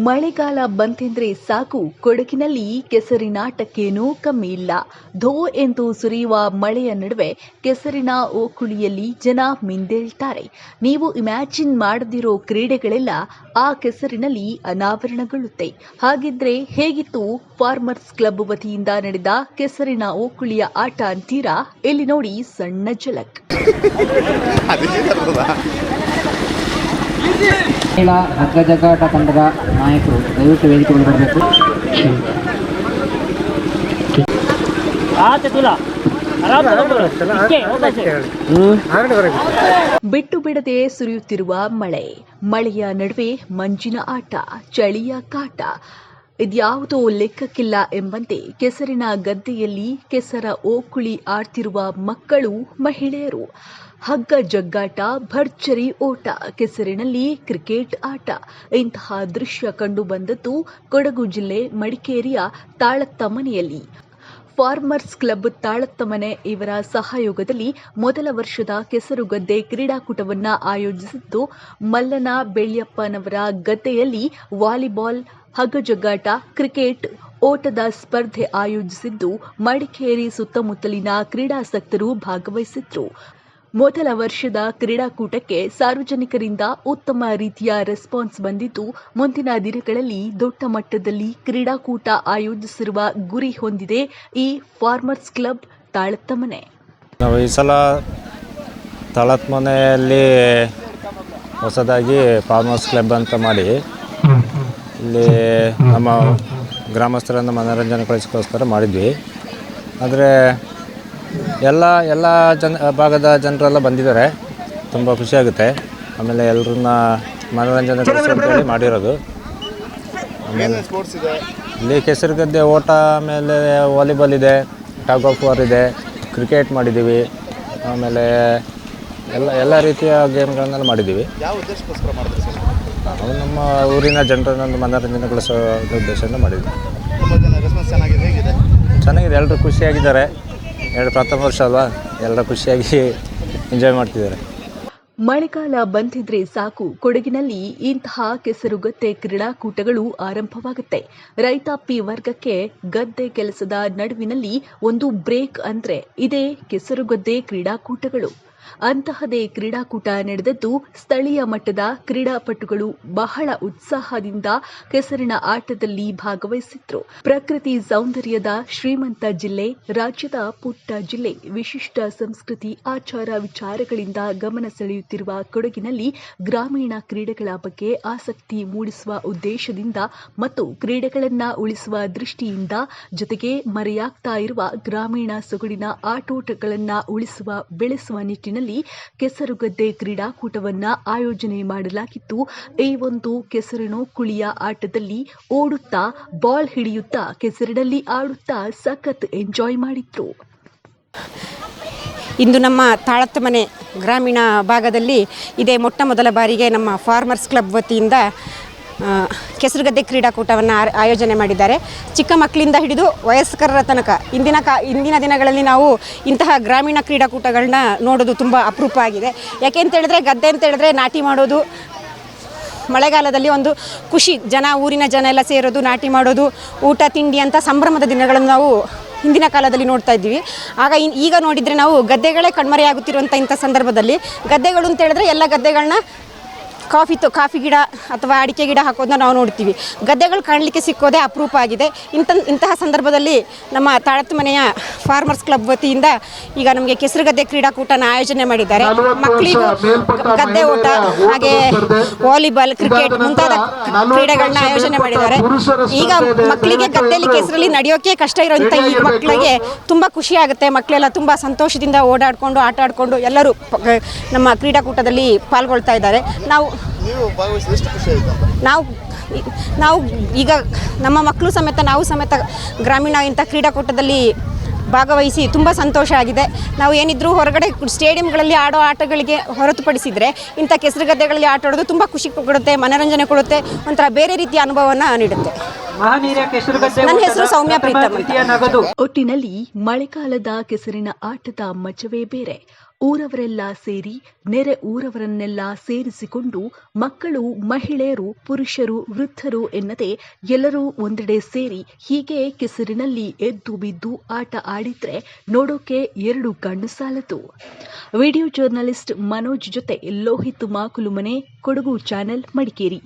ಮಳೆಗಾಲ ಬಂತೆಂದ್ರೆ ಸಾಕು, ಕೊಡಗಿನಲ್ಲಿ ಕೆಸರಿನಾಟಕ್ಕೇನೂ ಕಮ್ಮಿ ಇಲ್ಲ. ಧೋ ಎಂದು ಸುರಿಯುವ ಮಳೆಯ ನಡುವೆ ಕೆಸರಿನ ಓಕುಳಿಯಲ್ಲಿ ಜನ ಮಿಂದೇಳ್ತಾರೆ. ನೀವು ಇಮ್ಯಾಜಿನ್ ಮಾಡದಿರೋ ಕ್ರೀಡೆಗಳೆಲ್ಲ ಆ ಕೆಸರಿನಲ್ಲಿ ಅನಾವರಣಗೊಳ್ಳುತ್ತೆ. ಹಾಗಿದ್ರೆ ಹೇಗಿತ್ತು ಫಾರ್ಮರ್ಸ್ ಕ್ಲಬ್ ವತಿಯಿಂದ ನಡೆದ ಕೆಸರಿನ ಓಕುಳಿಯ ಆಟ ಅಂತೀರಾ? ಇಲ್ಲಿ ನೋಡಿ ಸಣ್ಣ ಝಲಕ್. ಮಹಿಳಾ ಹಗ್ಗ ಜಗ್ಗಾಟ ತಂಡದ ನಾಯಕರು ದಯವಿಟ್ಟು ವೇದಿಕೆಗೆ ಬರಬೇಕು. ಬಿಟ್ಟು ಬಿಡದೆ ಸುರಿಯುತ್ತಿರುವ ಮಳೆಯ ನಡುವೆ ಮಂಜಿನ ಆಟ, ಚಳಿಯ ಕಾಟ, ಇದ್ಯಾವುದೋ ಲೆಕ್ಕಕ್ಕಿಲ್ಲ ಎಂಬಂತೆ ಕೆಸರಿನ ಗದ್ದೆಯಲ್ಲಿ ಕೆಸರ ಓಕುಳಿ ಆಡ್ತಿರುವ ಮಕ್ಕಳು, ಮಹಿಳೆಯರು. ಹಗ್ಗ ಜಗ್ಗಾಟ, ಭರ್ಜರಿ ಓಟ, ಕೆಸರಿನಲ್ಲಿ ಕ್ರಿಕೆಟ್ ಆಟ. ಇಂತಹ ದೃಶ್ಯ ಕಂಡು ಬಂದದ್ದು ಕೊಡಗು ಜಿಲ್ಲೆ ಮಡಿಕೇರಿಯ ತಾಳತ್ತಮನೆಯಲ್ಲಿ. ಫಾರ್ಮರ್ಸ್ ಕ್ಲಬ್ ತಾಳತ್ತಮನೆ ಇವರ ಸಹಯೋಗದಲ್ಲಿ ಮೊದಲ ವರ್ಷದ ಕೆಸರುಗದ್ದೆ ಕ್ರೀಡಾಕೂಟವನ್ನು ಆಯೋಜಿಸಿದ್ದು, ಮಲ್ಲನ ಬೆಳ್ಯಪ್ಪನವರ ಗದ್ದೆಯಲ್ಲಿ ವಾಲಿಬಾಲ್, ಹಗ್ಗಜಗ್ಗಾಟ, ಕ್ರಿಕೆಟ್ ಓಟದ ಸ್ಪರ್ಧೆ ಆಯೋಜಿಸಿದ್ದು, ಮಡಿಕೇರಿ ಸುತ್ತಮುತ್ತಲಿನ ಕ್ರೀಡಾಸಕ್ತರು ಭಾಗವಹಿಸಿದ್ರು. ಮೊದಲ ವರ್ಷದ ಕ್ರೀಡಾಕೂಟಕ್ಕೆ ಸಾರ್ವಜನಿಕರಿಂದ ಉತ್ತಮ ರೀತಿಯ ರೆಸ್ಪಾನ್ಸ್ ಬಂದಿದ್ದು, ಮುಂದಿನ ದಿನಗಳಲ್ಲಿ ದೊಡ್ಡ ಮಟ್ಟದಲ್ಲಿ ಕ್ರೀಡಾಕೂಟ ಆಯೋಜಿಸಿರುವ ಗುರಿ ಹೊಂದಿದೆ ಈ ಫಾರ್ಮರ್ಸ್ ಕ್ಲಬ್ ತಾಳತ್ತಮನೆ. ನಾವು ಈ ಸಲ ತಾಳತ್ತಮನೆಯಲ್ಲಿ ಹೊಸದಾಗಿ ಫಾರ್ಮರ್ಸ್ ಕ್ಲಬ್ ಅಂತ ಮಾಡಿ ಇಲ್ಲಿ ನಮ್ಮ ಗ್ರಾಮಸ್ಥರನ್ನು ಮನೋರಂಜನೆಗೊಳಿಸೋಕ್ಕೋಸ್ಕರ ಮಾಡಿದ್ವಿ. ಆದರೆ ಎಲ್ಲ ಭಾಗದ ಜನರೆಲ್ಲ ಬಂದಿದ್ದಾರೆ. ತುಂಬ ಖುಷಿಯಾಗುತ್ತೆ. ಆಮೇಲೆ ಎಲ್ಲರನ್ನ ಮನೋರಂಜನೆಗೊಳಿಸಿ ಅಂತೇಳಿ ಮಾಡಿರೋದು. ಇಲ್ಲಿ ಕೆಸರುಗದ್ದೆ ಓಟ, ಆಮೇಲೆ ವಾಲಿಬಾಲ್ ಇದೆ, ಟಗ್ ಆಫ್ ವಾರ್ ಇದೆ, ಕ್ರಿಕೆಟ್ ಮಾಡಿದ್ದೀವಿ. ಆಮೇಲೆ ಎಲ್ಲ ರೀತಿಯ ಗೇಮ್ಗಳನ್ನೆಲ್ಲ ಮಾಡಿದ್ದೀವಿ. ನಾವು ನಮ್ಮ ಊರಿನ ಜನರನ್ನು ಮನೋರಂಜನೆಗೊಳಿಸೋ ಉದ್ದೇಶದಿಂದ ಮಾಡಿದ್ವಿ. ಚೆನ್ನಾಗಿದೆ, ಎಲ್ಲರೂ ಖುಷಿಯಾಗಿದ್ದಾರೆ. ಪ್ರಥಮ ವರ್ಷ ಅಲ್ವಾ, ಎಲ್ಲರೂ ಖುಷಿಯಾಗಿ ಎಂಜಾಯ್ ಮಾಡ್ತಿದ್ದಾರೆ. ಮಳೆಗಾಲ ಬಂದಿದ್ರೆ ಸಾಕು, ಕೊಡಗಿನಲ್ಲಿ ಇಂತಹ ಕೆಸರುಗದ್ದೆ ಕ್ರೀಡಾಕೂಟಗಳು ಆರಂಭವಾಗುತ್ತೆ. ರೈತಾಪಿ ವರ್ಗಕ್ಕೆ ಗದ್ದೆ ಕೆಲಸದ ನಡುವಿನಲ್ಲಿ ಒಂದು ಬ್ರೇಕ್ ಅಂದ್ರೆ ಇದೇ ಕೆಸರುಗದ್ದೆ ಕ್ರೀಡಾಕೂಟಗಳು. ಅಂತಹದೇ ಕ್ರೀಡಾಕೂಟ ನಡೆದದ್ದು ಸ್ಥಳೀಯ ಮಟ್ಟದ ಕ್ರೀಡಾಪಟುಗಳು ಬಹಳ ಉತ್ಸಾಹದಿಂದ ಕೆಸರಿನ ಆಟದಲ್ಲಿ ಭಾಗವಹಿಸಿದ್ರು. ಪ್ರಕೃತಿ ಸೌಂದರ್ಯದ ಶ್ರೀಮಂತ ಜಿಲ್ಲೆ, ರಾಜ್ಯದ ಪುಟ್ಟ ಜಿಲ್ಲೆ, ವಿಶಿಷ್ಟ ಸಂಸ್ಕೃತಿ, ಆಚಾರ ವಿಚಾರಗಳಿಂದ ಗಮನ ಸೆಳೆಯುತ್ತಿರುವ ಕೊಡಗಿನಲ್ಲಿ ಗ್ರಾಮೀಣ ಕ್ರೀಡೆಗಳ ಬಗ್ಗೆ ಆಸಕ್ತಿ ಮೂಡಿಸುವ ಉದ್ದೇಶದಿಂದ ಮತ್ತು ಕ್ರೀಡೆಗಳನ್ನ ಉಳಿಸುವ ದೃಷ್ಟಿಯಿಂದ, ಜೊತೆಗೆ ಮರೆಯಾಗ್ತಾ ಇರುವ ಗ್ರಾಮೀಣ ಸೊಗಡಿನ ಆಟೋಟಗಳನ್ನ ಉಳಿಸುವ, ಬೆಳೆಸುವ ನಿಟ್ಟಿನಲ್ಲಿ ಕೆಸರುಗದ್ದೆ ಕ್ರೀಡಾಕೂಟವನ್ನ ಆಯೋಜನೆ ಮಾಡಲಾಗಿತ್ತು. ಈ ಒಂದು ಕೆಸರಿನೋಕುಳಿಯ ಆಟದಲ್ಲಿ ಓಡುತ್ತಾ, ಬಾಲ್ ಹಿಡಿಯುತ್ತಾ, ಕೆಸರಿನಲ್ಲಿ ಆಡುತ್ತಾ ಸಖತ್ ಎಂಜಾಯ್ ಮಾಡಿದ್ರು. ಇಂದು ನಮ್ಮ ತಾಳತ್ತಮನೆ ಗ್ರಾಮೀಣ ಭಾಗದಲ್ಲಿ ಇದೇ ಮೊಟ್ಟ ಮೊದಲ ಬಾರಿಗೆ ನಮ್ಮ ಫಾರ್ಮರ್ಸ್ ಕ್ಲಬ್ ವತಿಯಿಂದ ಕೆಸರುಗದ್ದೆ ಕ್ರೀಡಾಕೂಟವನ್ನು ಆಯೋಜನೆ ಮಾಡಿದ್ದಾರೆ. ಚಿಕ್ಕ ಮಕ್ಕಳಿಂದ ಹಿಡಿದು ವಯಸ್ಕರ ತನಕ ಇಂದಿನ ದಿನಗಳಲ್ಲಿ ನಾವು ಇಂತಹ ಗ್ರಾಮೀಣ ಕ್ರೀಡಾಕೂಟಗಳನ್ನ ನೋಡೋದು ತುಂಬ ಅಪರೂಪ ಆಗಿದೆ. ಯಾಕೆ ಅಂತ ಹೇಳಿದ್ರೆ, ಗದ್ದೆ ಅಂತ ಹೇಳಿದ್ರೆ ನಾಟಿ ಮಾಡೋದು, ಮಳೆಗಾಲದಲ್ಲಿ ಒಂದು ಖುಷಿ, ಊರಿನ ಜನ ಎಲ್ಲ ಸೇರೋದು, ನಾಟಿ ಮಾಡೋದು, ಊಟ ತಿಂಡಿ ಅಂತ ಸಂಭ್ರಮದ ದಿನಗಳನ್ನು ನಾವು ಹಿಂದಿನ ಕಾಲದಲ್ಲಿ ನೋಡ್ತಾ ಇದ್ದೀವಿ. ಈಗ ನೋಡಿದರೆ ನಾವು ಗದ್ದೆಗಳೇ ಕಣ್ಮರೆಯಾಗುತ್ತಿರುವಂಥ ಇಂಥ ಸಂದರ್ಭದಲ್ಲಿ, ಗದ್ದೆಗಳು ಅಂತ ಹೇಳಿದ್ರೆ ಎಲ್ಲ ಗದ್ದೆಗಳನ್ನ ಕಾಫಿ ಗಿಡ ಅಥವಾ ಅಡಿಕೆ ಗಿಡ ಹಾಕೋದನ್ನ ನಾವು ನೋಡ್ತೀವಿ. ಗದ್ದೆಗಳು ಕಾಣಲಿಕ್ಕೆ ಸಿಕ್ಕೋದೇ ಅಪರೂಪ ಆಗಿದೆ. ಇಂತಹ ಸಂದರ್ಭದಲ್ಲಿ ನಮ್ಮ ತಾಳತ್ತಮನೆಯ ಫಾರ್ಮರ್ಸ್ ಕ್ಲಬ್ ವತಿಯಿಂದ ಈಗ ನಮಗೆ ಕೆಸರುಗದ್ದೆ ಕ್ರೀಡಾಕೂಟನ ಆಯೋಜನೆ ಮಾಡಿದ್ದಾರೆ. ಮಕ್ಕಳಿಗೂ ಗದ್ದೆ ಓಟ, ಹಾಗೆ ವಾಲಿಬಾಲ್, ಕ್ರಿಕೆಟ್ ಮುಂತಾದ ಕ್ರೀಡೆಗಳನ್ನ ಆಯೋಜನೆ ಮಾಡಿದ್ದಾರೆ. ಈಗ ಮಕ್ಕಳಿಗೆ ಗದ್ದೆಯಲ್ಲಿ ಕೆಸರಲ್ಲಿ ನಡೆಯೋಕೆ ಕಷ್ಟ ಇರೋಂಥ ಈ ಮಕ್ಕಳಿಗೆ ತುಂಬ ಖುಷಿ ಆಗುತ್ತೆ. ಮಕ್ಕಳೆಲ್ಲ ತುಂಬ ಸಂತೋಷದಿಂದ ಓಡಾಡಿಕೊಂಡು, ಆಟ ಆಡಿಕೊಂಡು ಎಲ್ಲರೂ ನಮ್ಮ ಕ್ರೀಡಾಕೂಟದಲ್ಲಿ ಪಾಲ್ಗೊಳ್ತಾ ಇದ್ದಾರೆ. ನಾವು ಈಗ ನಮ್ಮ ಮಕ್ಕಳು ಸಮೇತ, ನಾವು ಸಮೇತ ಗ್ರಾಮೀಣ ಇಂಥ ಕ್ರೀಡಾಕೂಟದಲ್ಲಿ ಭಾಗವಹಿಸಿ ತುಂಬ ಸಂತೋಷ ಆಗಿದೆ. ನಾವು ಏನಿದ್ರೂ ಹೊರಗಡೆ ಸ್ಟೇಡಿಯಂಗಳಲ್ಲಿ ಆಡೋ ಆಟಗಳಿಗೆ ಹೊರತುಪಡಿಸಿದರೆ ಇಂಥ ಕೆಸರುಗದ್ದೆಗಳಲ್ಲಿ ಆಟ ಆಡೋದು ತುಂಬ ಖುಷಿ ಕೊಡುತ್ತೆ, ಮನೋರಂಜನೆ ಕೊಡುತ್ತೆ, ಒಂಥರ ಬೇರೆ ರೀತಿಯ ಅನುಭವವನ್ನು ನೀಡುತ್ತೆ. ನನ್ನ ಹೆಸರು ಸೌಮ್ಯ ಪ್ರೀತಮ್. ಒಟ್ಟಿನಲ್ಲಿ ಮಳೆಗಾಲದ ಕೆಸರಿನ ಆಟದ ಮಜವೇ ಬೇರೆ. ಊರವರೆಲ್ಲ ಸೇರಿ ನೆರೆ ಊರವರನ್ನೆಲ್ಲ ಸೇರಿಸಿಕೊಂಡು ಮಕ್ಕಳು, ಮಹಿಳೆಯರು, ಪುರುಷರು, ವೃದ್ಧರು ಎನ್ನದೆ ಎಲ್ಲರೂ ಒಂದೆಡೆ ಸೇರಿ ಹೀಗೆ ಕೆಸರಿನಲ್ಲಿ ಎದ್ದು ಬಿದ್ದು ಆಟ ಆಡಿದ್ರೆ ನೋಡೋಕೆ 2 ಕಣ್ಣು ಸಾಲದು. ವಿಡಿಯೋ ಜರ್ನಲಿಸ್ಟ್ ಮನೋಜ್ ಜೊತೆ ಲೋಹಿತ್ ಮಾಕುಲುಮನೆ, ಕೊಡಗು ಚಾನೆಲ್, ಮಡಿಕೇರಿ.